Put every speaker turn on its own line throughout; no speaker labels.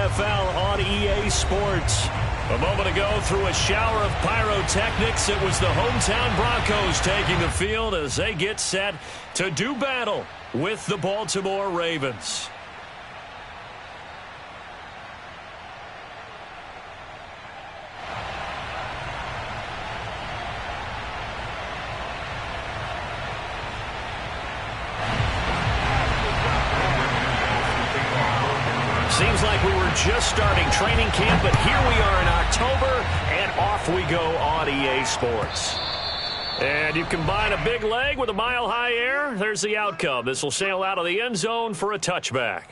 NFL on EA Sports. A moment ago, through a shower of pyrotechnics, it was the hometown Broncos taking the field as they get set to do battle with the Baltimore Ravens. Seems like we were just starting training camp, but here we are in October, and off we go on EA Sports. And you combine a big leg with a mile-high air, there's the outcome. This will sail out of the end zone for a touchback.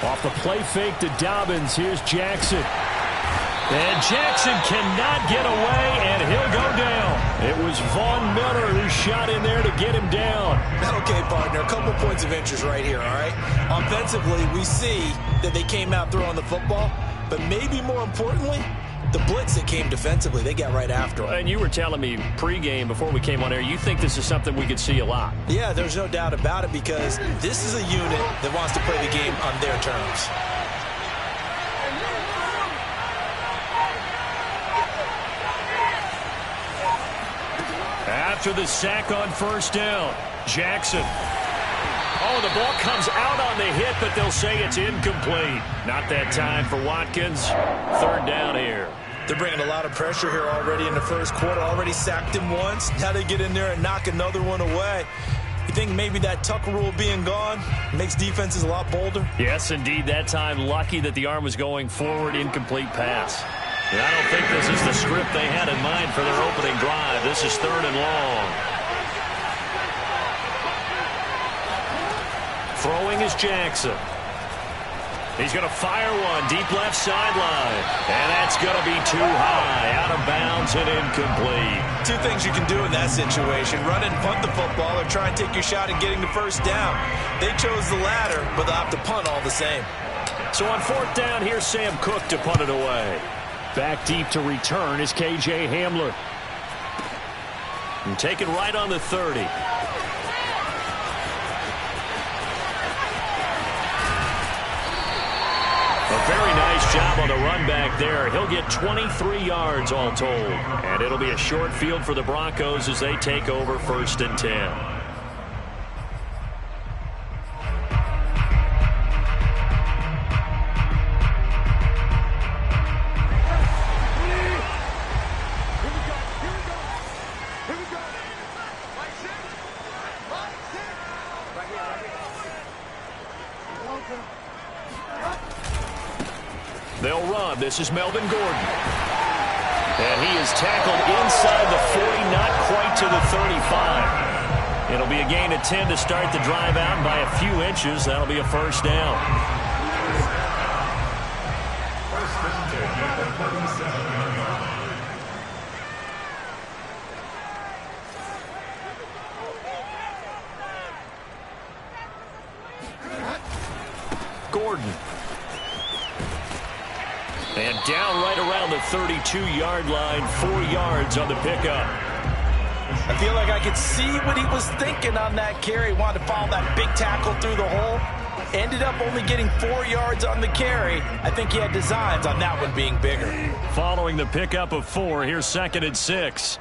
Off the play fake to Dobbins. Here's Jackson. And Jackson cannot get away, and he'll go down. It was Von Miller who shot in there to get him down.
Okay, partner, a couple points of interest right here, all right? Offensively, we see that they came out throwing the football, but maybe more importantly, the blitz that came defensively, they got right after him.
And you were telling me pregame before we came on air, you think this is something we could see a lot.
Yeah, there's no doubt about it because this is a unit that wants to play the game on their terms.
After the sack on first down, Jackson. Oh, the ball comes out on the hit, but they'll say it's incomplete. Not that time for Watkins. Third down here.
They're bringing a lot of pressure here already in the first quarter. Already sacked him once. Now they get in there and knock another one away. You think maybe that tuck rule being gone makes defenses a lot bolder?
Yes, indeed. That time lucky that the arm was going forward. Incomplete pass. I don't think this is the script they had in mind for their opening drive. This is third and long. Throwing is Jackson. He's going to fire one deep left sideline. And that's going to be too high. Out of bounds and incomplete.
Two things you can do in that situation. Run and punt the football or try and take your shot at getting the first down. They chose the latter, but they'll have to punt all the same.
So on fourth down, here's Sam Cook to punt it away. Back deep to return is K.J. Hamler. And take it right on the 30. A very nice job on the run back there. He'll get 23 yards all told. And it'll be a short field for the Broncos as they take over first and 10. They'll run. This is Melvin Gordon. And he is tackled inside the 40, not quite to the 35. It'll be a gain of 10 to start the drive out by a few inches. That'll be a first down. Gordon. And down right around the 32-yard line, 4 yards on the pickup.
I feel like I could see what he was thinking on that carry. Wanted to follow that big tackle through the hole. Ended up only getting 4 yards on the carry. I think he had designs on that one being bigger.
Following the pickup of 4, here's second and 6.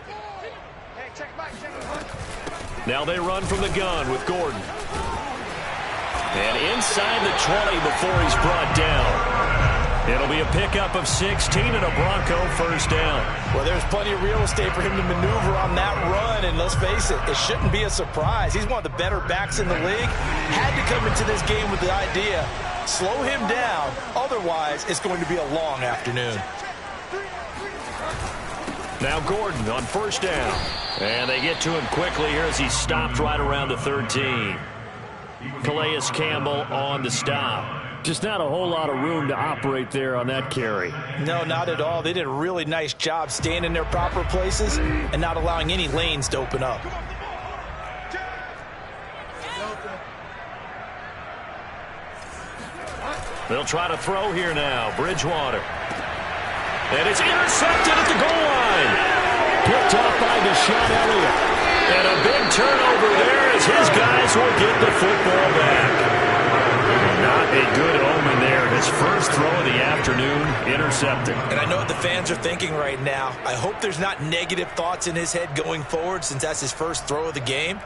Now they run from the gun with Gordon. And inside the 20 before he's brought down. It'll be a pickup of 16 and a Bronco first down.
Well, there's plenty of real estate for him to maneuver on that run, and let's face it, it shouldn't be a surprise. He's one of the better backs in the league. Had to come into this game with the idea, slow him down, otherwise it's going to be a long afternoon.
Now Gordon on first down. And they get to him quickly here as he stopped right around the 13. Calais Campbell on the stop. Just not a whole lot of room to operate there on that carry.
No, not at all. They did a really nice job staying in their proper places and not allowing any lanes to open up.
They'll try to throw here now. Bridgewater. And it's intercepted at the goal line. Picked off by Deshaun Elliott. And a big turnover there as his guys will get the football back. Not a good omen there. His first throw of the afternoon intercepted.
And I know what the fans are thinking right now. I hope there's not negative thoughts in his head going forward since that's his first throw of the game.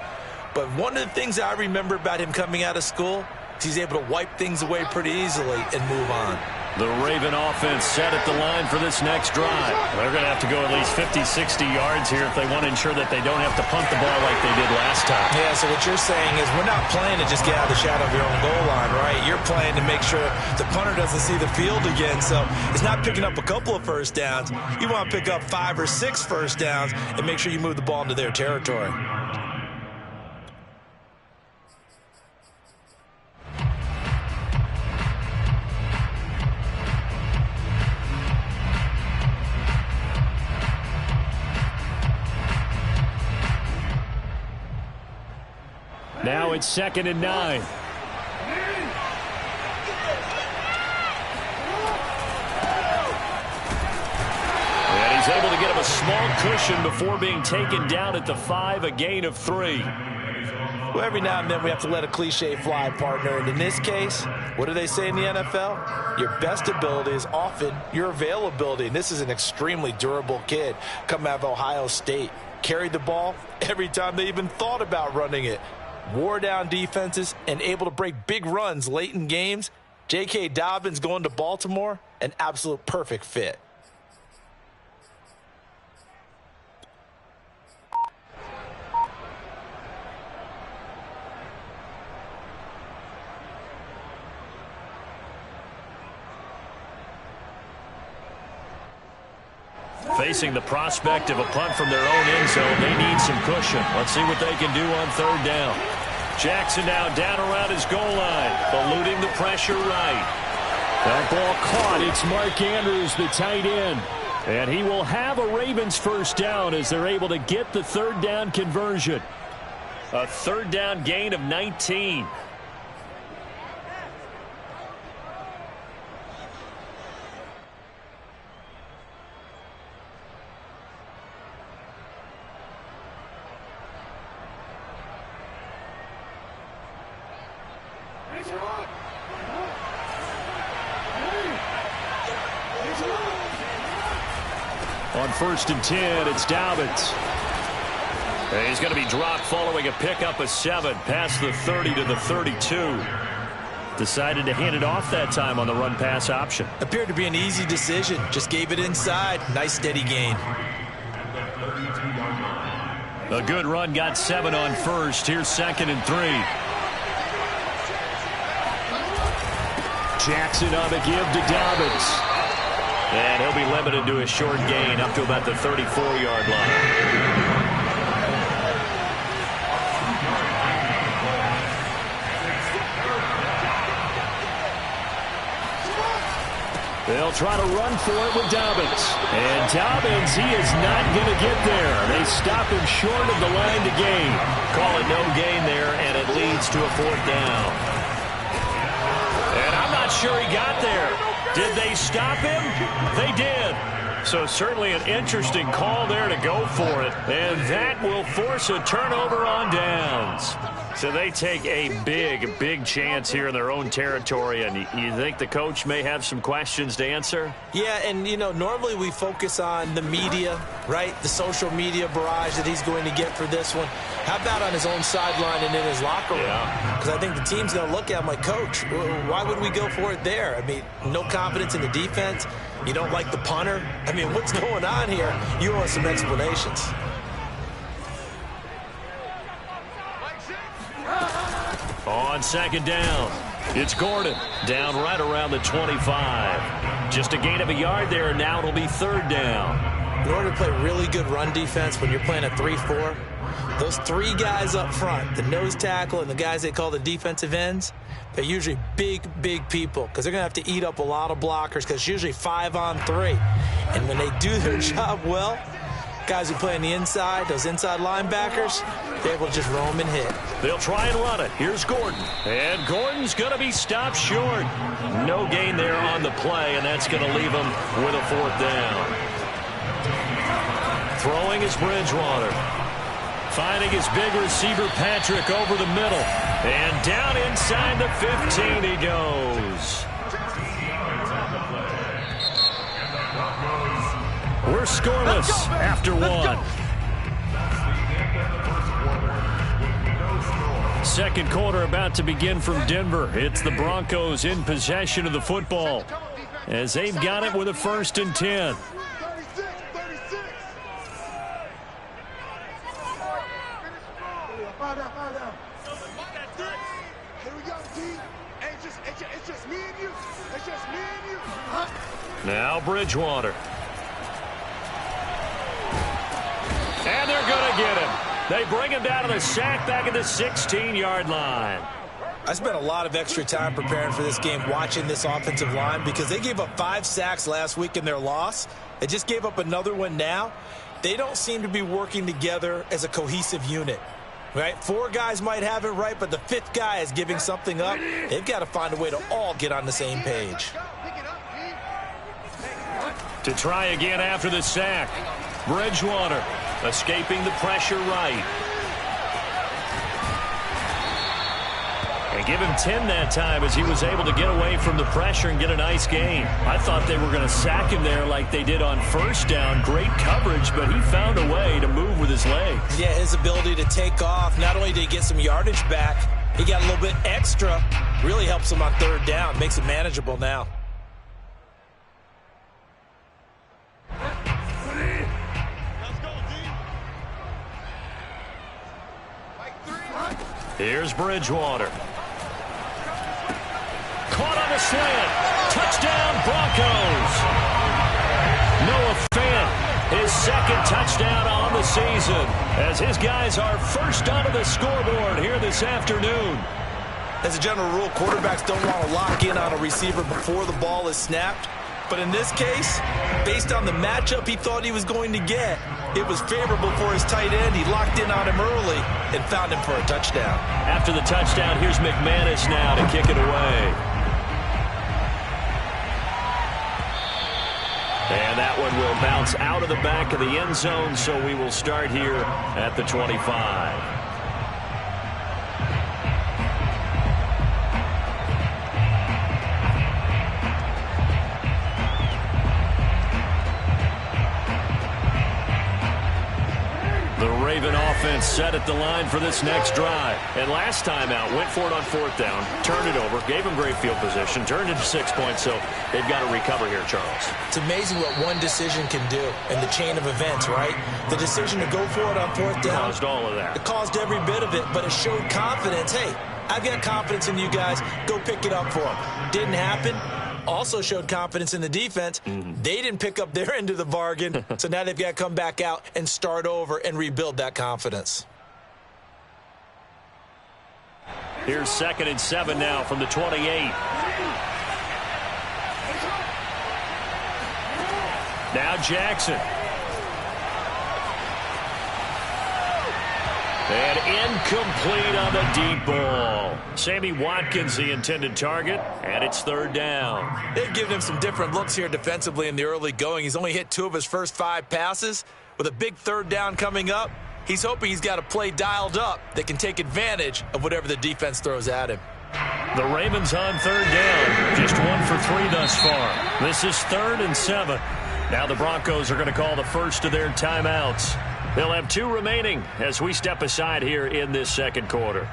But one of the things I remember about him coming out of school is he's able to wipe things away pretty easily and move on.
The Raven offense set at the line for this next drive. They're going to have to go at least 50, 60 yards here if they want to ensure that they don't have to punt the ball like they did last time.
Yeah, so what you're saying is we're not playing to just get out of the shadow of your own goal line, right? You're playing to make sure the punter doesn't see the field again. So it's not picking up a couple of first downs. You want to pick up 5 or 6 first downs and make sure you move the ball into their territory.
Now it's 2nd and 9. And he's able to get him a small cushion before being taken down at the 5, a gain of 3.
Well, every now and then we have to let a cliche fly, partner. And in this case, what do they say in the NFL? Your best ability is often your availability. And this is an extremely durable kid coming out of Ohio State. Carried the ball every time they even thought about running it. Wore down defenses and able to break big runs late in games. J.K. Dobbins going to Baltimore, an absolute perfect fit.
Facing the prospect of a punt from their own end zone, they need some cushion. Let's see what they can do on 3rd down. Jackson now down around his goal line, eluding the pressure right. That ball caught. It's Mark Andrews, the tight end. And he will have a Ravens first down as they're able to get the 3rd down conversion. A 3rd down gain of 19. On 1st and 10, it's Dobbins. And he's going to be dropped following a pickup of 7 past the 30 to the 32. Decided to hand it off that time on the run-pass option.
Appeared to be an easy decision. Just gave it inside. Nice steady gain.
A good run, got 7 on 1st. Here's 2nd and 3. Jackson on the give to Dobbins. And he'll be limited to a short gain up to about the 34-yard line. They'll try to run for it with Dobbins. And Dobbins, he is not going to get there. They stop him short of the line to gain. Call it no gain there, and it leads to a 4th down. And I'm not sure he got there. Did they stop him? They did. So certainly an interesting call there to go for it. And that will force a turnover on downs. So they take a big chance here in their own territory. And you think the coach may have some questions to answer?
Yeah, and, you know, normally we focus on the media, right? The social media barrage that he's going to get for this one. How about on his own sideline and in his locker room? Because I think the team's going to look at him like, Coach, why would we go for it there? I mean, no confidence in the defense. You don't like the punter. I mean, what's going on here? You owe us some explanations.
On 2nd down, it's Gordon down right around the 25. Just a gain of a yard there, and now it'll be 3rd down.
In order to play really good run defense when you're playing a 3-4, those three guys up front, the nose tackle and the guys they call the defensive ends, they're usually big, big people because they're going to have to eat up a lot of blockers because it's usually 5-on-3. And when they do their job well, guys who play on the inside, those inside linebackers, they're able to just roam and hit.
They'll try and run it. Here's Gordon. And Gordon's going to be stopped short. No gain there on the play, and that's going to leave him with a 4th down. Throwing is Bridgewater. Finding his big receiver, Patrick, over the middle. And down inside the 15 he goes. We're scoreless after 1. Second quarter about to begin from Denver. It's the Broncos in possession of the football as they've got it with a 1st and 10. Now Bridgewater. And they're going to get him. They bring him down to the sack back at the 16-yard line.
I spent a lot of extra time preparing for this game watching this offensive line because they gave up 5 sacks last week in their loss. They just gave up another one now. They don't seem to be working together as a cohesive unit. Right? 4 guys might have it right, but the 5th guy is giving something up. They've got to find a way to all get on the same page.
To try again after the sack. Bridgewater escaping the pressure right. And give him 10 that time as he was able to get away from the pressure and get a nice gain. I thought they were going to sack him there like they did on 1st down. Great coverage, but he found a way to move with his legs.
Yeah, his ability to take off, not only did he get some yardage back, he got a little bit extra. Really helps him on 3rd down, makes it manageable now.
Here's Bridgewater. Caught on a slant. Touchdown, Broncos. Noah Fant, his 2nd touchdown on the season, as his guys are first onto the scoreboard here this afternoon.
As a general rule, quarterbacks don't want to lock in on a receiver before the ball is snapped. But in this case, based on the matchup he thought he was going to get, it was favorable for his tight end. He locked in on him early and found him for a touchdown.
After the touchdown, here's McManus now to kick it away. And that one will bounce out of the back of the end zone, so we will start here at the 25. Raven offense set at the line for this next drive. And last time out, went for it on 4th down, turned it over, gave them great field position, turned it to 6 points, so they've got to recover here, Charles.
It's amazing what one decision can do in the chain of events, right? The decision to go for it on 4th down.
Caused all of that.
It caused every bit of it, but it showed confidence. Hey, I've got confidence in you guys. Go pick it up for them. Didn't happen. Also showed confidence in the defense. They didn't pick up their end of the bargain, so now they've got to come back out and start over and rebuild that confidence.
Here's 2nd and 7 now from the 28. Now Jackson. And incomplete on the deep ball. Sammy Watkins, the intended target, and it's 3rd down.
They've given him some different looks here defensively in the early going. He's only hit 2 of his first 5 passes. With a big 3rd down coming up, he's hoping he's got a play dialed up that can take advantage of whatever the defense throws at him.
The Ravens on 3rd down. Just 1 for 3 thus far. This is 3rd and 7. Now the Broncos are going to call the first of their timeouts. They'll have 2 remaining as we step aside here in this second quarter.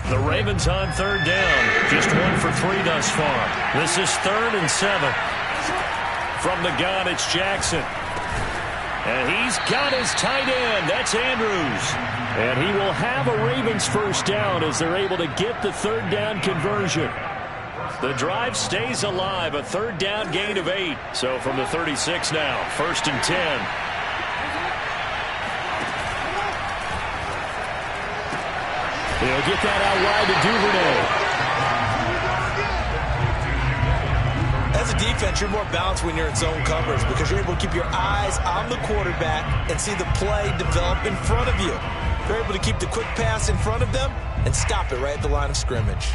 The Ravens on 3rd down. Just 1 for 3 thus far. This is 3rd and 7. From the gun, it's Jackson. And he's got his tight end. That's Andrews. And he will have a Ravens first down as they're able to get the third down conversion. The drive stays alive. A third down gain of 8. So from the 36 now, 1st and 10. He'll get that out wide to Duvernay.
As a defense, you're more balanced when you're in zone coverage because you're able to keep your eyes on the quarterback and see the play develop in front of you. You're able to keep the quick pass in front of them and stop it right at the line of scrimmage.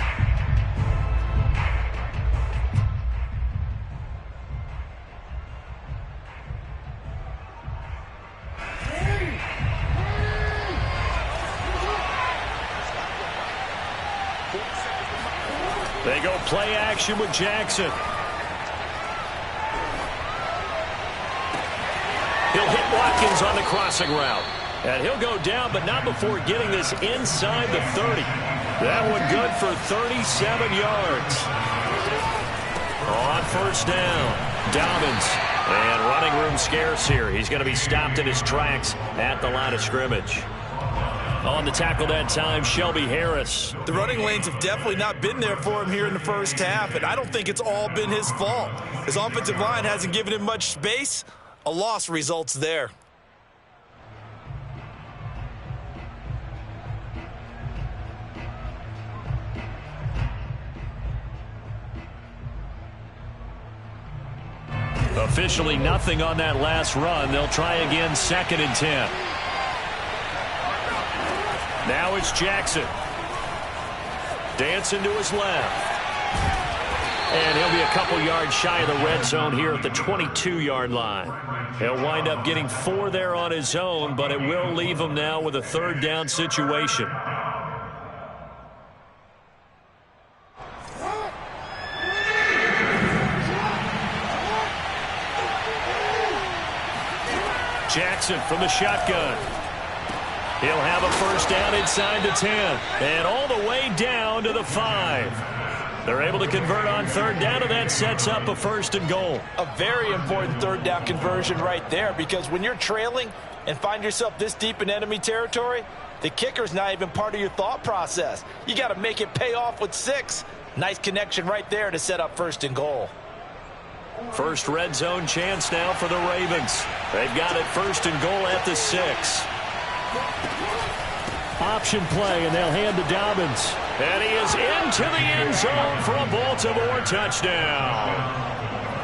They go play action with Jackson. He'll hit Watkins on the crossing route. And he'll go down, but not before getting this inside the 30. That one good for 37 yards. On first down, Dobbins. And running room scarce here. He's going to be stopped in his tracks at the line of scrimmage. On the tackle that time, Shelby Harris.
The running lanes have definitely not been there for him here in the first half, and I don't think it's all been his fault. His offensive line hasn't given him much space. A loss results there.
Officially nothing on that last run. They'll try again, 2nd and 10. Now it's Jackson. Dancing to his left. And he'll be a couple yards shy of the red zone here at the 22-yard line. He'll wind up getting 4 there on his own, but it will leave him now with a third down situation. Jackson from the shotgun. He'll have a first down inside the 10 and all the way down to the 5. They're able to convert on third down, and that sets up a 1st and goal.
A very important third down conversion right there, because when you're trailing and find yourself this deep in enemy territory, the kicker's not even part of your thought process. You got to make it pay off with 6. Nice connection right there to set up 1st and goal.
First red zone chance now for the Ravens. They've got it 1st and goal at the 6. Option play, and they'll hand to Dobbins. And he is into the end zone for a Baltimore touchdown.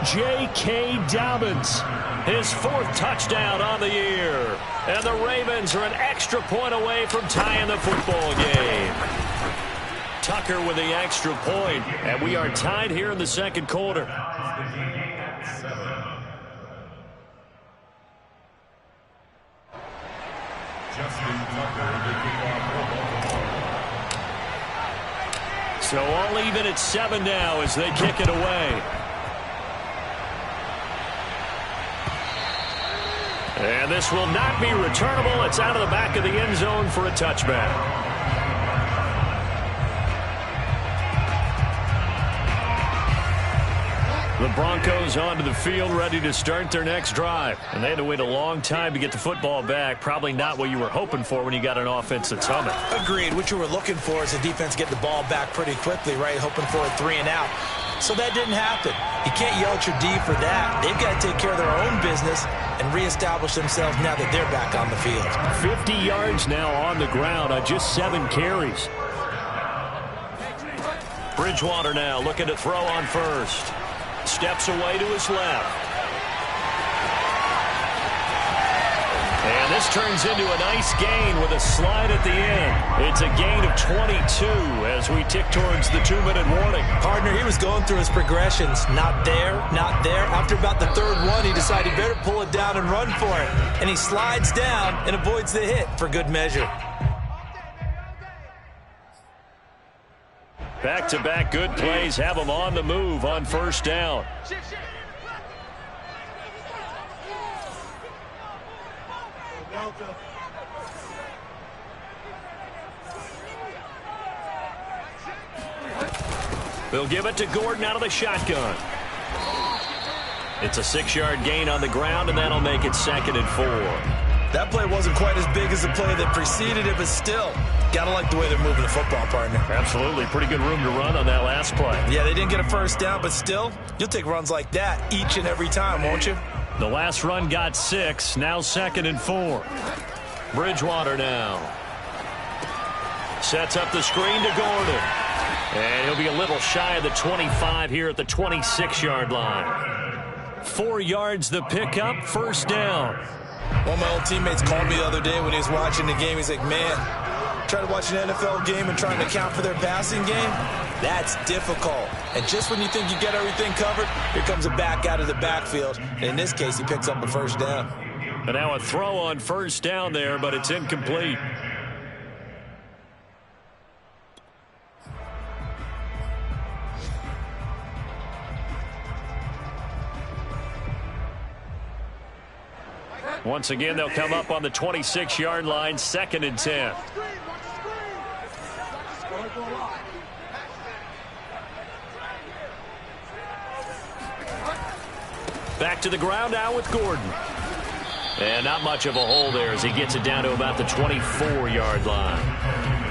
J.K. Dobbins, his 4th touchdown on the year. And the Ravens are an extra point away from tying the football game. Tucker with the extra point, and we are tied here in the 2nd quarter. So all even at 7 now as they kick it away. And this will not be returnable. It's out of the back of the end zone for a touchback. The Broncos onto the field, ready to start their next drive. And they had to wait a long time to get the football back. Probably not what you were hoping for when you got an offense that's humming.
Agreed. What you were looking for is the defense get the ball back pretty quickly, right? Hoping for a 3 and out. So that didn't happen. You can't yell at your D for that. They've got to take care of their own business and reestablish themselves now that they're back on the field.
50 yards now on the ground on just 7 carries. Bridgewater now looking to throw on first. Steps away to his left. And this turns into a nice gain with a slide at the end. It's a gain of 22 as we tick towards the 2-minute warning.
Partner, he was going through his progressions. Not there, not there. After about the 3rd one, he decided he better pull it down and run for it. And he slides down and avoids the hit for good measure.
Back-to-back good plays have them on the move on first down. They'll give it to Gordon out of the shotgun. It's a 6-yard gain on the ground, and that'll make it 2nd and 4.
That play wasn't quite as big as the play that preceded it, but still, gotta like the way they're moving the football, partner.
Absolutely. Pretty good room to run on that last play.
Yeah, they didn't get a first down, but still, you'll take runs like that each and every time, won't you?
The last run got 6. Now 2nd and 4. Bridgewater now. Sets up the screen to Gordon. And he'll be a little shy of the 25 here at the 26-yard line. 4 yards the pickup, first down.
One of my old teammates called me the other day when he was watching the game. He's like, man, trying to watch an NFL game and trying to account for their passing game, that's difficult. And just when you think you get everything covered, here comes a back out of the backfield. And in this case, he picks up a first down.
And now a throw on first down there, but it's incomplete. Once again, they'll come up on the 26-yard line, 2nd and 10. Back to the ground now with Gordon. And not much of a hole there as he gets it down to about the 24-yard line.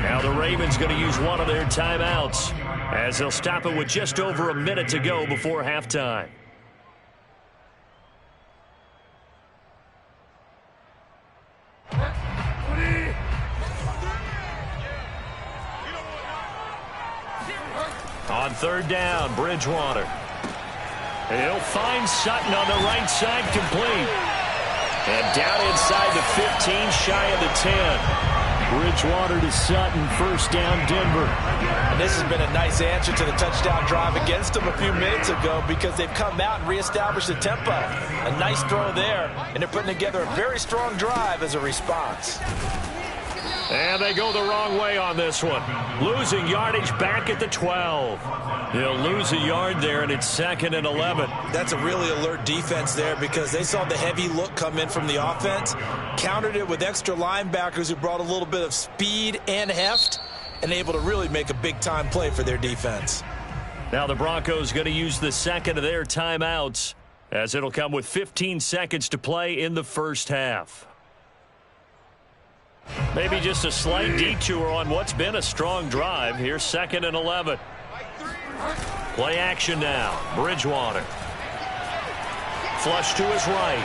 Now the Ravens going to use one of their timeouts as they'll stop it with just over a minute to go before halftime. On 3rd down, Bridgewater. He'll find Sutton on the right side, complete. And down inside the 15, shy of the 10. Bridgewater to Sutton, first down, Denver.
And this has been a nice answer to the touchdown drive against them a few minutes ago because they've come out and reestablished the tempo. A nice throw there, and they're putting together a very strong drive as a response.
And they go the wrong way on this one. Losing yardage back at the 12. They'll lose a yard there, and it's 2nd and 11.
That's a really alert defense there because they saw the heavy look come in from the offense, countered it with extra linebackers who brought a little bit of speed and heft, and able to really make a big-time play for their defense.
Now the Broncos going to use the 2nd of their timeouts as it'll come with 15 seconds to play in the first half. Maybe just a slight detour on what's been a strong drive. Here's 2nd and 11. Play action now. Bridgewater. Flush to his right.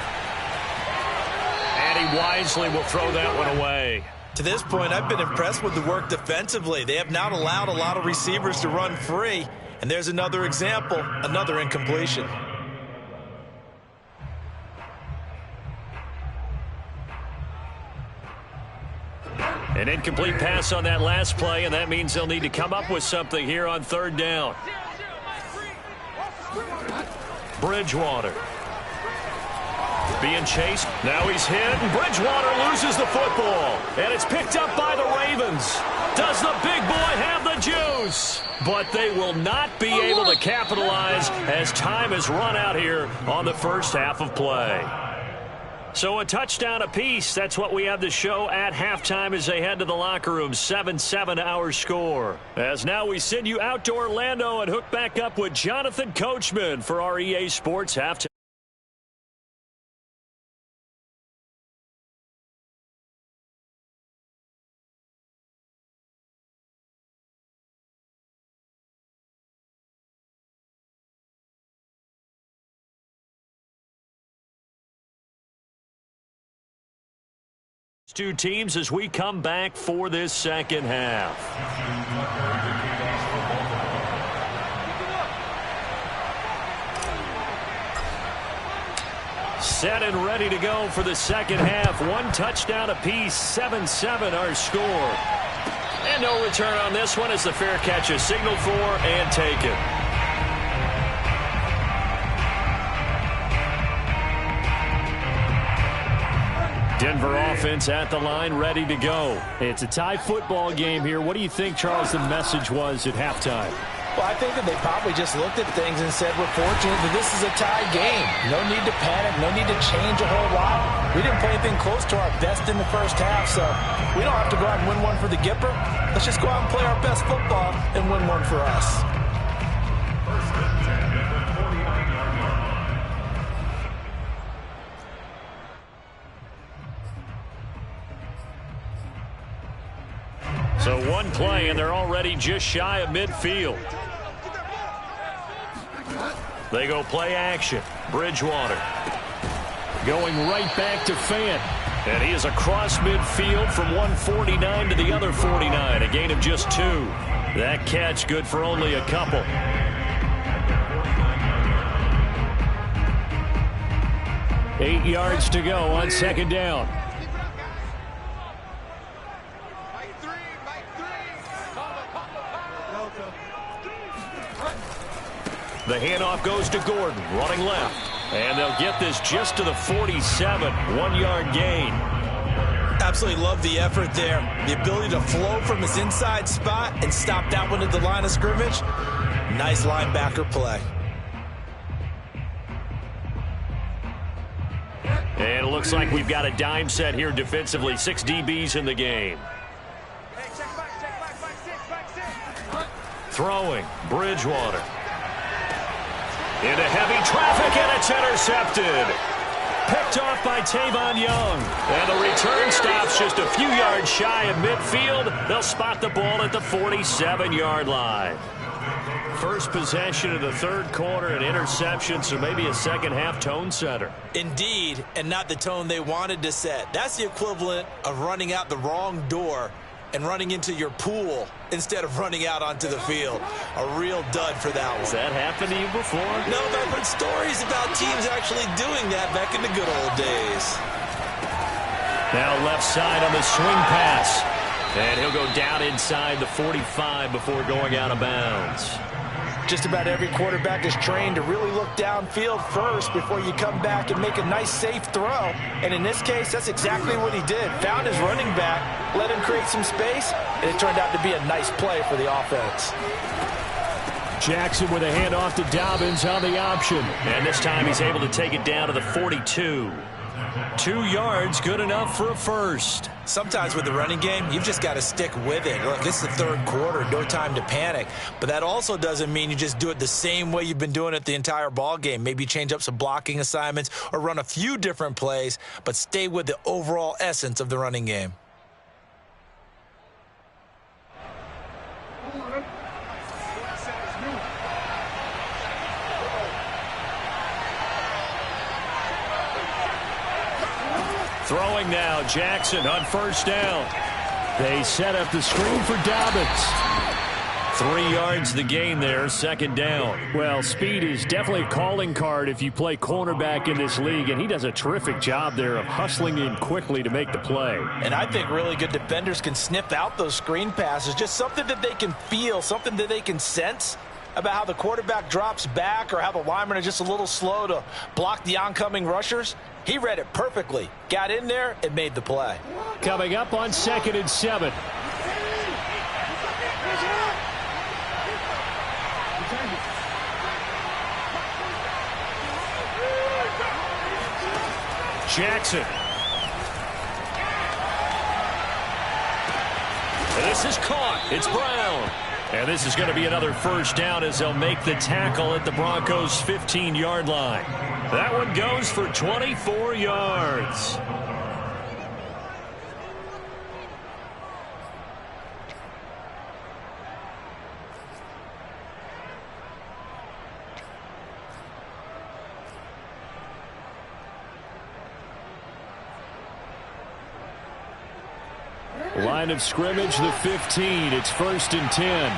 And he wisely will throw that one away.
To this point, I've been impressed with the work defensively. They have not allowed a lot of receivers to run free. And there's another example, another incompletion.
An incomplete pass on that last play, and that means they'll need to come up with something here on 3rd down. Bridgewater. Being chased. Now he's hit, and Bridgewater loses the football. And it's picked up by the Ravens. Does the big boy have the juice? But they will not be able to capitalize as time has run out here on the first half of play. So a touchdown apiece. That's what we have to show at halftime as they head to the locker room. 7-7 our score. As now we send you out to Orlando and hook back up with Jonathan Coachman for our EA Sports Halftime. Two teams as we come back for this second half. Set and ready to go for the second half. One touchdown apiece, 7-7 our score. And no return on this one as the fair catch is signaled for and taken. Denver offense at the line, ready to go.
It's a tie football game here. What do you think, Charles, the message was at halftime?
Well, I think that they probably just looked at things and said, we're fortunate that this is a tie game. No need to panic. No need to change a whole lot. We didn't play anything close to our best in the first half, so we don't have to go out and win one for the Gipper. Let's just go out and play our best football and win one for us.
play, and they're already just shy of midfield. They go play action. Bridgewater going right back to Fant. And he is across midfield from 149 to the other 49. A gain of just 2. That catch good for only a couple. Eight yards to go on second down. The handoff goes to Gordon, running left. And they'll get this just to the 47, 1-yard gain.
Absolutely love the effort there. The ability to flow from his inside spot and stop that one at the line of scrimmage. Nice linebacker play.
And it looks like we've got a dime set here defensively. 6 DBs in the game. Throwing, Bridgewater. Into heavy traffic, and it's intercepted. Picked off by Tavon Young. And the return stops just a few yards shy of midfield. They'll spot the ball at the 47-yard line. First possession of the third quarter, an interception, so maybe a second-half tone setter.
Indeed, and not the tone they wanted to set. That's the equivalent of running out the wrong door and running into your pool instead of running out onto the field. A real dud for that one.
Has that happened to you before?
No, but I've heard stories about teams actually doing that back in the good old days.
Now left side on the swing pass. And he'll go down inside the 45 before going out of bounds.
Just about every quarterback is trained to really look downfield first before you come back and make a nice, safe throw. And in this case, that's exactly what he did. Found his running back, let him create some space, and it turned out to be a nice play for the offense.
Jackson with a handoff to Dobbins on the option.
And this time he's able to take it down to the 42. 2 yards, good enough for a first.
Sometimes with the running game, you've just got to stick with it. Look, it's the third quarter, no time to panic. But that also doesn't mean you just do it the same way you've been doing it the entire ball game. Maybe change up some blocking assignments or run a few different plays, but stay with the overall essence of the running game.
Throwing now, Jackson on first down.
They set up the screen for Dobbins.
3 yards the gain there, second down.
Well, speed is definitely a calling card if you play cornerback in this league, and he does a terrific job there of hustling in quickly to make the play.
And I think really good defenders can sniff out those screen passes, just something that they can feel, something that they can sense about how the quarterback drops back or how the linemen are just a little slow to block the oncoming rushers. He read it perfectly, got in there, and made the play.
Coming up on 2nd and 7.
Jackson. And this is caught. It's Brown. And this is going to be another first down as they'll make the tackle at the Broncos' 15-yard line. That one goes for 24 yards.
Line of scrimmage, the 15. It's 1st and 10.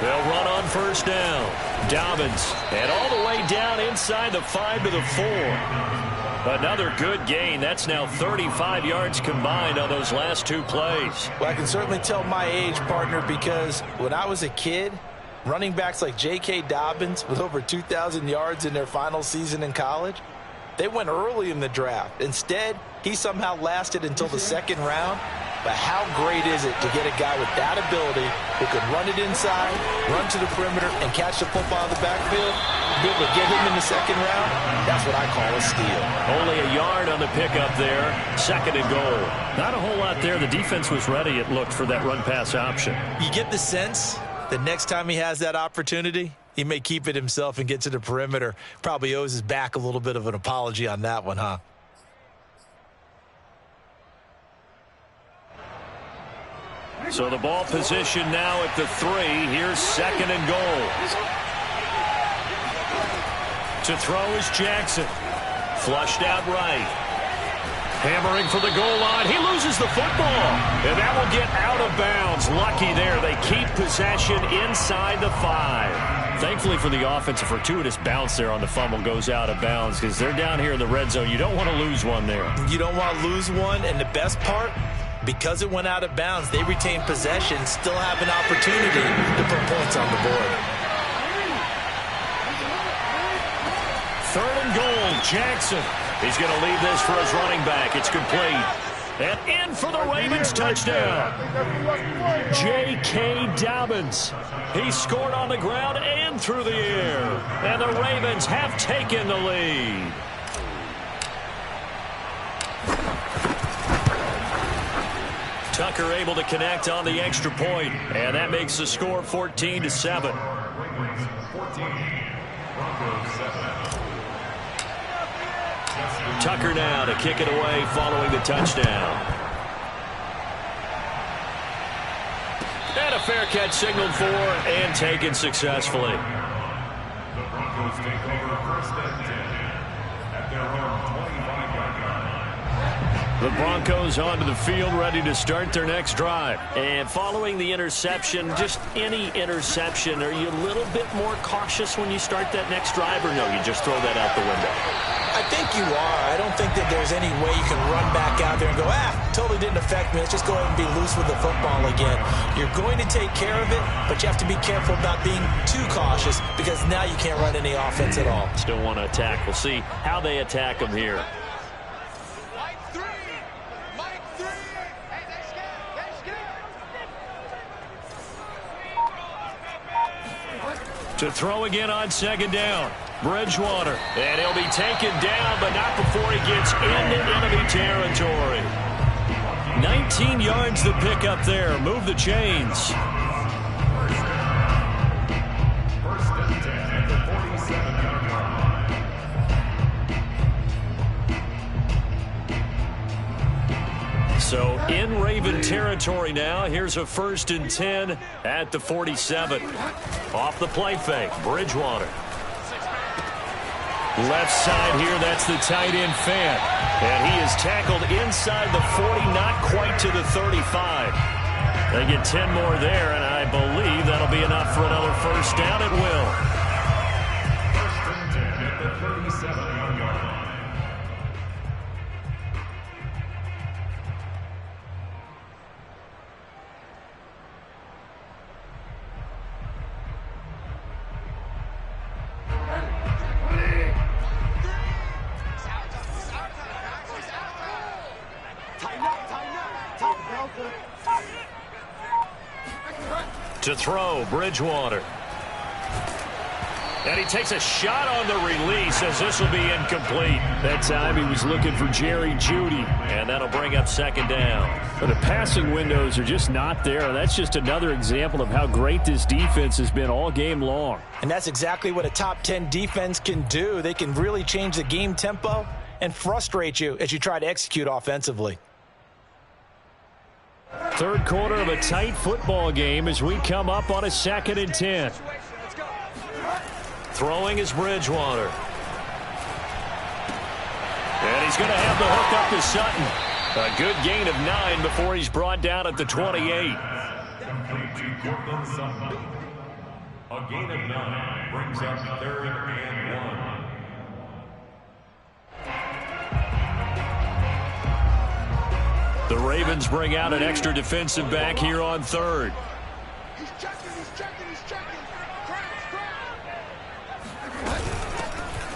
They'll run on first down. Dobbins, and all the way down inside the 5 to the 4. Another good gain. That's now 35 yards combined on those last 2 plays.
Well, I can certainly tell my age, partner, because when I was a kid, running backs like J.K. Dobbins with over 2,000 yards in their final season in college, they went early in the draft. Instead, he somehow lasted until the 2nd round. But how great is it to get a guy with that ability who can run it inside, run to the perimeter, and catch the football in the backfield? Be able to get him in the 2nd round? That's what I call a steal.
Only a yard on the pickup there. 2nd and goal. Not a whole lot there. The defense was ready, it looked, for that run-pass option.
You get the sense that next time he has that opportunity, he may keep it himself and get to the perimeter. Probably owes his back a little bit of an apology on that one, huh?
So the ball position now at the 3. Here's 2nd and goal. To throw is Jackson. Flushed out right. Hammering for the goal line. He loses the football. And that will get out of bounds. Lucky there. They keep possession inside the 5. Thankfully for the offense, a fortuitous bounce there on the fumble goes out of bounds because they're down here in the red zone. You don't want to lose one there.
You don't want to lose one, and the best part, because it went out of bounds, they retain possession, still have an opportunity to put points on the board.
3rd and goal, Jackson. He's going to leave this for his running back. It's complete. And in for the Ravens touchdown. J.K. Dobbins. He scored on the ground and through the air. And the Ravens have taken the lead. Tucker able to connect on the extra point. And that makes the score 14-7. Tucker now to kick it away following the touchdown. And a fair catch signaled for and taken successfully.
The Broncos take over 1st and 10 at their own 25-yard line.
The Broncos onto the field ready to start their next drive. And following the interception, just any interception, are you a little bit more cautious when you start that next drive, or no, you just throw that out the window?
I think you are. I don't think that there's any way you can run back out there and go, totally didn't affect me. Let's just go ahead and be loose with the football again. You're going to take care of it, but you have to be careful about being too cautious because now you can't run any offense at all.
Still want to attack. We'll see how they attack them here. To throw again on 2nd down. Bridgewater. And he'll be taken down, but not before he gets into enemy territory. 19 yards to pick up there. Move the chains.
1st and 10 at the 47-yard line.
So in Raven territory now. Here's a 1st and 10 at the 47. Off the play fake. Bridgewater. Left side here, that's the tight end Fant. And he is tackled inside the 40, not quite to the 35. They get 10 more there, and I believe that'll be enough for another 1st down. It will.
1st and 10 at the 37-yard line.
To throw, Bridgewater. And he takes a shot on the release as this will be incomplete. That time he was looking for Jerry Jeudy, and that'll bring up 2nd down.
But the passing windows are just not there. That's just another example of how great this defense has been all game long.
And that's exactly what a top 10 defense can do. They can really change the game tempo and frustrate you as you try to execute offensively.
3rd quarter of a tight football game as we come up on a 2nd and 10.
Throwing is Bridgewater. And he's going to have the hook up to Sutton. A good gain of 9 before he's brought down at the 28.
Complete to Cortland Sutton. A gain of 9 brings up 3rd and 1.
The Ravens bring out an extra defensive back here on 3rd.
He's checking.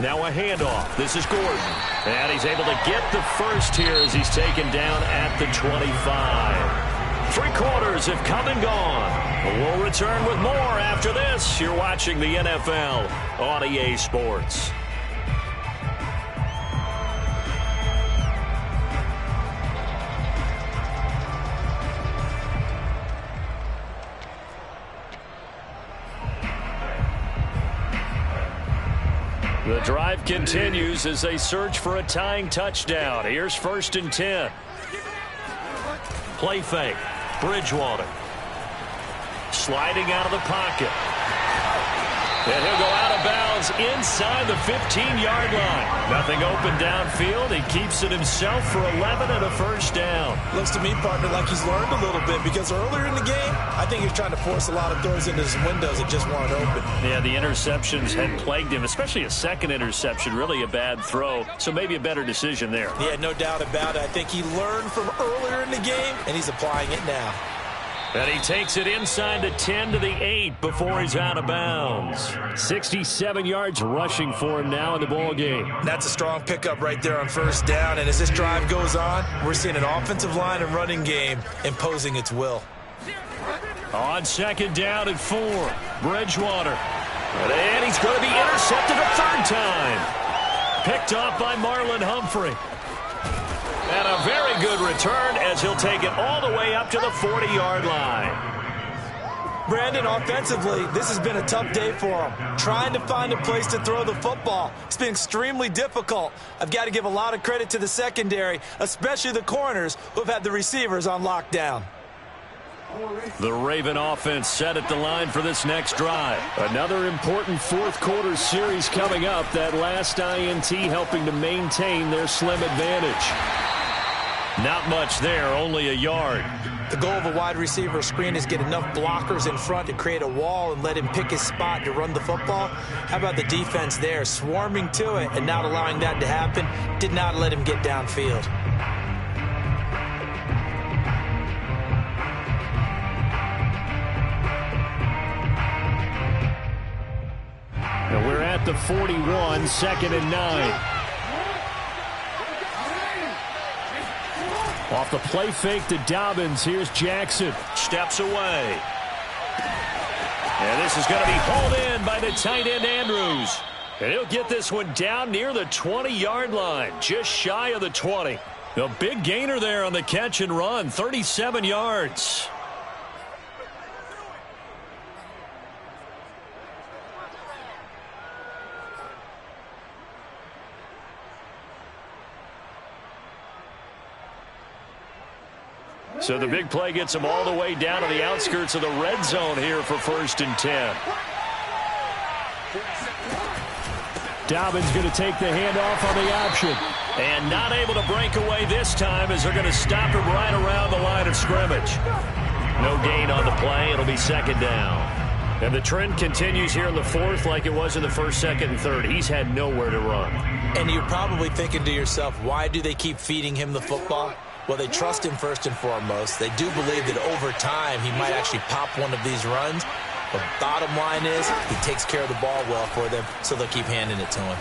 Now a handoff. This is Gordon. And he's able to get the first here as he's taken down at the 25. 3 quarters have come and gone. We'll return with more after this. You're watching the NFL on EA Sports. The drive continues as they search for a tying touchdown. Here's 1st and 10. Play fake. Bridgewater. Sliding out of the pocket. And he'll go out of bounds inside the 15-yard line. Nothing open downfield. He keeps it himself for 11 and a first down.
Looks to me, partner, like he's learned a little bit because earlier in the game, I think he was trying to force a lot of throws into his windows that just weren't open.
Yeah, the interceptions had plagued him, especially a second interception. Really a bad throw, so maybe a better decision there.
Yeah, no doubt about it. I think he learned from earlier in the game, and he's applying it now.
And he takes it inside the 10 to the 8 before he's out of bounds.
67 yards rushing for him now in the ball game.
That's a strong pickup right there on first down. And as this drive goes on, we're seeing an offensive line and running game imposing its will.
On second down and 4, Bridgewater. And he's going to be intercepted a third time. Picked off by Marlon Humphrey. And a very good return as he'll take it all the way up to the 40-yard line.
Brandon, offensively, this has been a tough day for him. Trying to find a place to throw the football. It's been extremely difficult. I've got to give a lot of credit to the secondary, especially the corners who have had the receivers on lockdown.
The Raven offense set at the line for this next drive. Another important fourth quarter series coming up. That last INT helping to maintain their slim advantage. Not much there, only a yard.
The goal of a wide receiver screen is get enough blockers in front to create a wall and let him pick his spot to run the football. How about the defense there, swarming to it and not allowing that to happen? Did not let him get downfield.
And we're at the 41, 2nd and 9. Off the play fake to Dobbins, here's Jackson.
Steps away. And this is going to be hauled in by the tight end Andrews. And he'll get this one down near the 20-yard line, just shy of the 20.
A big gainer there on the catch and run, 37 yards.
So the big play gets him all the way down to the outskirts of the red zone here for 1st and 10.
Dobbins going to take the handoff on the option.
And not able to break away this time as they're going to stop him right around the line of scrimmage. No gain on the play. It'll be 2nd down. And the trend continues here in the 4th like it was in the 1st, 2nd, and 3rd. He's had nowhere to run.
And you're probably thinking to yourself, why do they keep feeding him the football? Well, they trust him first and foremost. They do believe that over time he might actually pop one of these runs. But bottom line is he takes care of the ball well for them, so they'll keep handing it to him.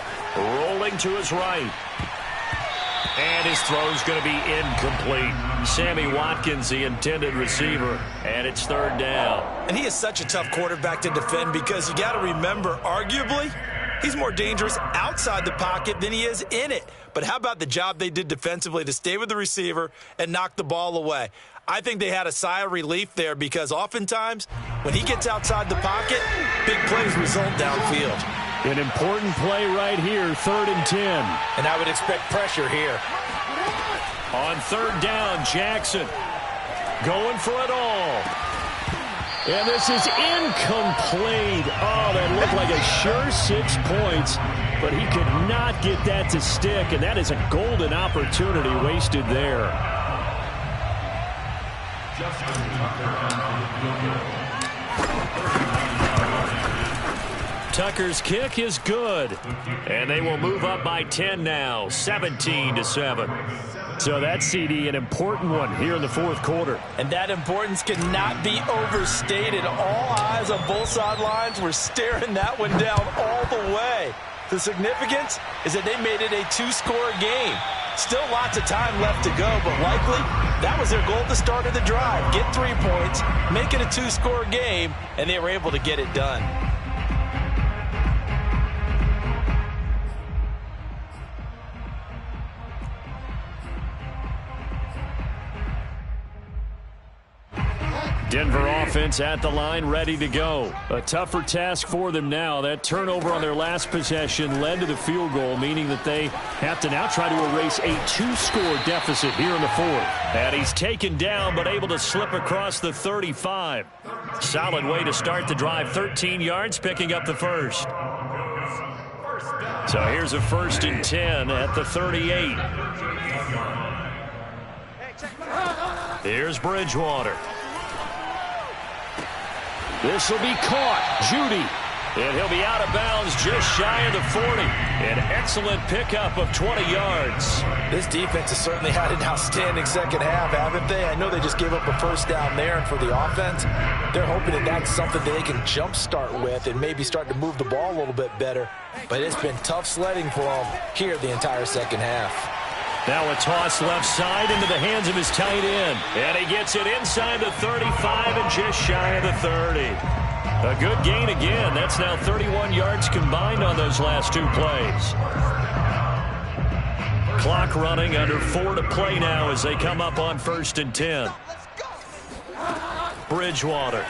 Rolling to his right. And his throw's going to be incomplete. Sammy Watkins, the intended receiver, and it's 3rd down.
And he is such a tough quarterback to defend because you got to remember, arguably, he's more dangerous outside the pocket than he is in it. But how about the job they did defensively to stay with the receiver and knock the ball away? I think they had a sigh of relief there because oftentimes when he gets outside the pocket, big plays result downfield.
An important play right here, 3rd and 10.
And I would expect pressure here.
On 3rd down, Jackson going for it all.
And this is incomplete. Oh, that looked like a sure 6 points, but he could not get that to stick, and that is a golden opportunity wasted there.
Tucker's kick is good, and they will move up by 10 now, 17-7.
So that CD, an important one here in the 4th quarter.
And that importance cannot be overstated. All eyes on both sidelines were staring that one down all the way. The significance is that they made it a 2-score game. Still lots of time left to go, but likely that was their goal at the start of the drive. Get 3 points, make it a 2-score game, and they were able to get it done.
Denver offense at the line, ready to go. A tougher task for them now. That turnover on their last possession led to the field goal, meaning that they have to now try to erase a 2-score deficit here in the fourth. And he's taken down, but able to slip across the 35. Solid way to start the drive. 13 yards, picking up the first. So here's a 1st and 10 at the 38. Here's Bridgewater. This will be caught. Judy. And he'll be out of bounds just shy of the 40. An excellent pickup of 20 yards.
This defense has certainly had an outstanding second half, haven't they? I know they just gave up a first down there, and for the offense, they're hoping that that's something that they can jumpstart with and maybe start to move the ball a little bit better. But it's been tough sledding for them here the entire second half.
Now a toss left side into the hands of his tight end. And he gets it inside the 35 and just shy of the 30. A good gain again. That's now 31 yards combined on those last 2 plays. Clock running, under 4 to play now as they come up on 1st and 10. Bridgewater.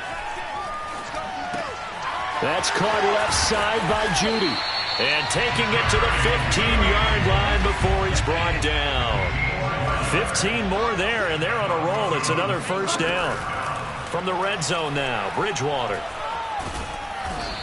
That's caught left side by Judy. And taking it to the 15-yard line before he's brought down. 15 more there, and they're on a roll. It's another first down. From the red zone now, Bridgewater.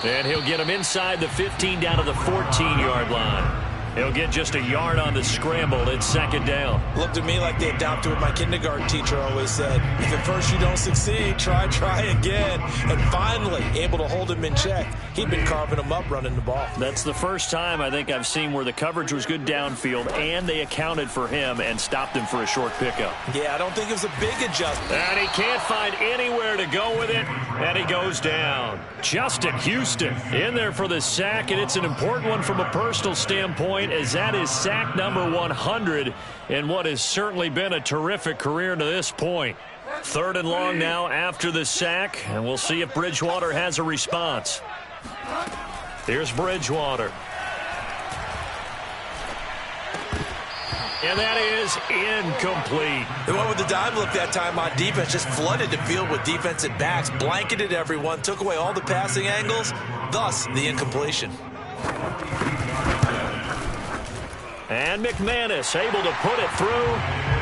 And he'll get him inside the 15 down to the 14-yard line. He'll get just a yard on the scramble. It's 2nd down.
Looked to me like they adopted what my kindergarten teacher always said. If at first you don't succeed, try again. And finally, able to hold him in check. He'd been carving him up running the ball.
That's the first time I think I've seen where the coverage was good downfield and they accounted for him and stopped him for a short pickup.
Yeah, I don't think it was a big adjustment.
And he can't find anywhere to go with it, and he goes down. Justin Houston in there for the sack, and it's an important one from a personal standpoint, as that is sack number 100 in what has certainly been a terrific career to this point. 3rd and long now after the sack, and we'll see if Bridgewater has a response. Here's Bridgewater. And that is incomplete.
They went with the dive look that time on defense, just flooded the field with defensive backs, blanketed everyone, took away all the passing angles, thus the incompletion.
And McManus able to put it through.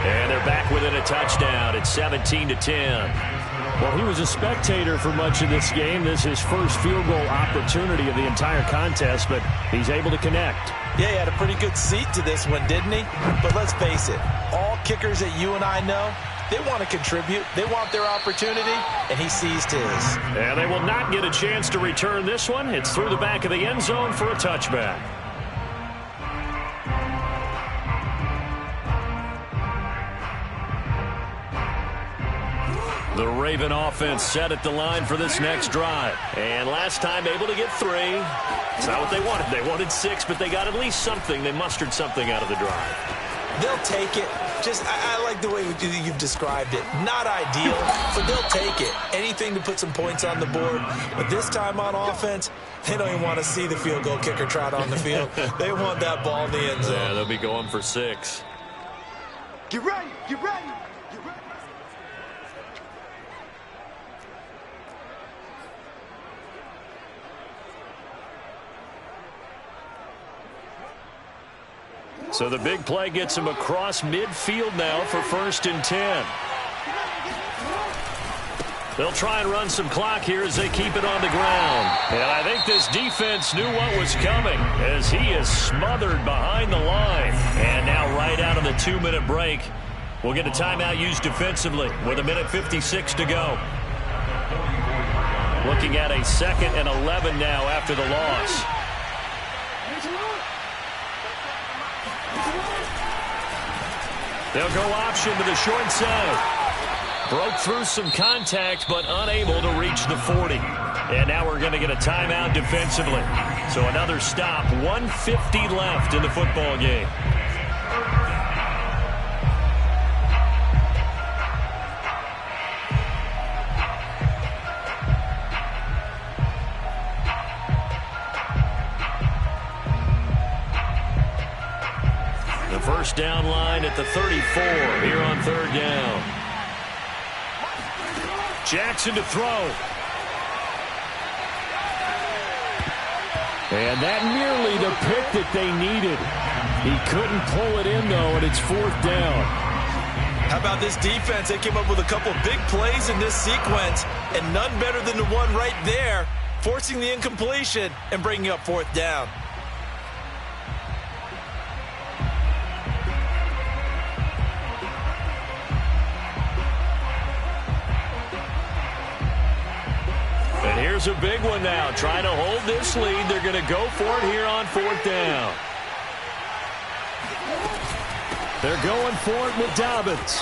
And they're back within a touchdown. It's 17-10. Well, he was a spectator for much of this game. This is his first field goal opportunity of the entire contest, but he's able to connect.
Yeah, he had a pretty good seat to this one, didn't he? But let's face it, all kickers that you and I know, they want to contribute. They want their opportunity, and he seized his.
And they will not get a chance to return this one. It's through the back of the end zone for a touchback. The Raven offense set at the line for this next drive. And last time able to get 3. It's not what they wanted. They wanted 6, but they got at least something. They mustered something out of the drive.
They'll take it. I like the way you've described it. Not ideal, but they'll take it. Anything to put some points on the board. But this time on offense, they don't even want to see the field goal kicker trot on the field. They want that ball in the end zone.
Yeah, they'll be going for 6.
Get ready, get ready.
So the big play gets him across midfield now for 1st and 10. They'll try and run some clock here as they keep it on the ground. And I think this defense knew what was coming as he is smothered behind the line. And now right out of the 2-minute break, we'll get a timeout used defensively with 1:56 to go. Looking at a 2nd and 11 now after the loss. They'll go option to the short side. Broke through some contact, but unable to reach the 40. And now we're going to get a timeout defensively. So another stop. 1:50 left in the football game. First down line at the 34 here on 3rd down.
Jackson to throw.
And that nearly the pick that they needed. He couldn't pull it in, though, and it's 4th down.
How about this defense? They came up with a couple of big plays in this sequence, and none better than the one right there, forcing the incompletion and bringing up 4th down.
And here's a big one now. Trying to hold this lead. They're going to go for it here on 4th down. They're going for it with Dobbins.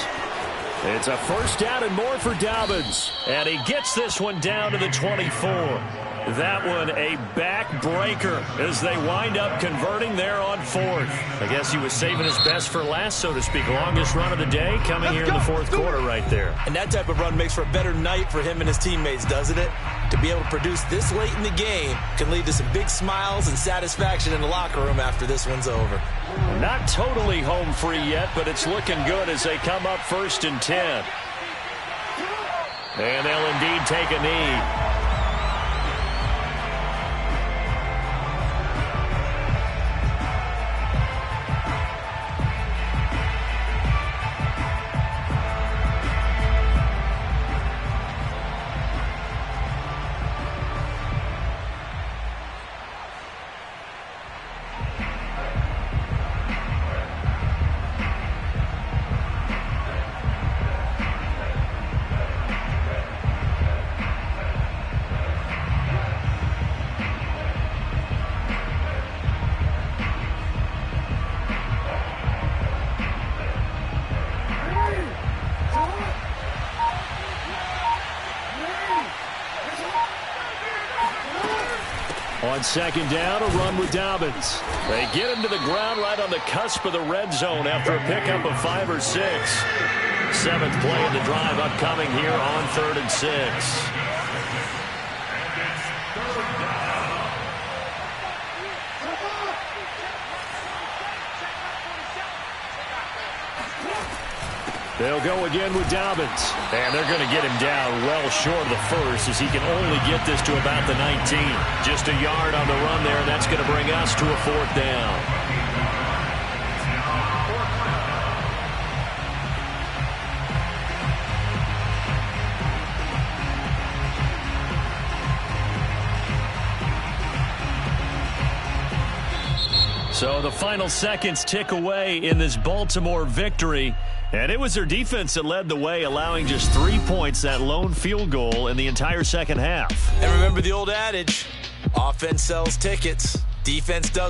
It's a 1st down and more for Dobbins.
And he gets this one down to the 24. That one a backbreaker as they wind up converting there on 4th. I guess he was saving his best for last, so to speak. Longest run of the day coming here in the 4th quarter right there.
And that type of run makes for a better night for him and his teammates, doesn't it? To be able to produce this late in the game can lead to some big smiles and satisfaction in the locker room after this one's over.
Not totally home free yet, but it's looking good as they come up 1st and 10. And they'll indeed take a knee. On 2nd down, a run with Dobbins. They get him to the ground right on the cusp of the red zone after a pickup of 5 or 6. 7th play of the drive upcoming here on 3rd and 6. They'll go again with Dobbins. And they're going to get him down well short of the 1st as he can only get this to about the 19. Just a yard on the run there, and that's going to bring us to a 4th down. So the final seconds tick away in this Baltimore victory. And it was their defense that led the way, allowing just 3 points, that lone field goal in the entire second half.
And remember the old adage, offense sells tickets, defense does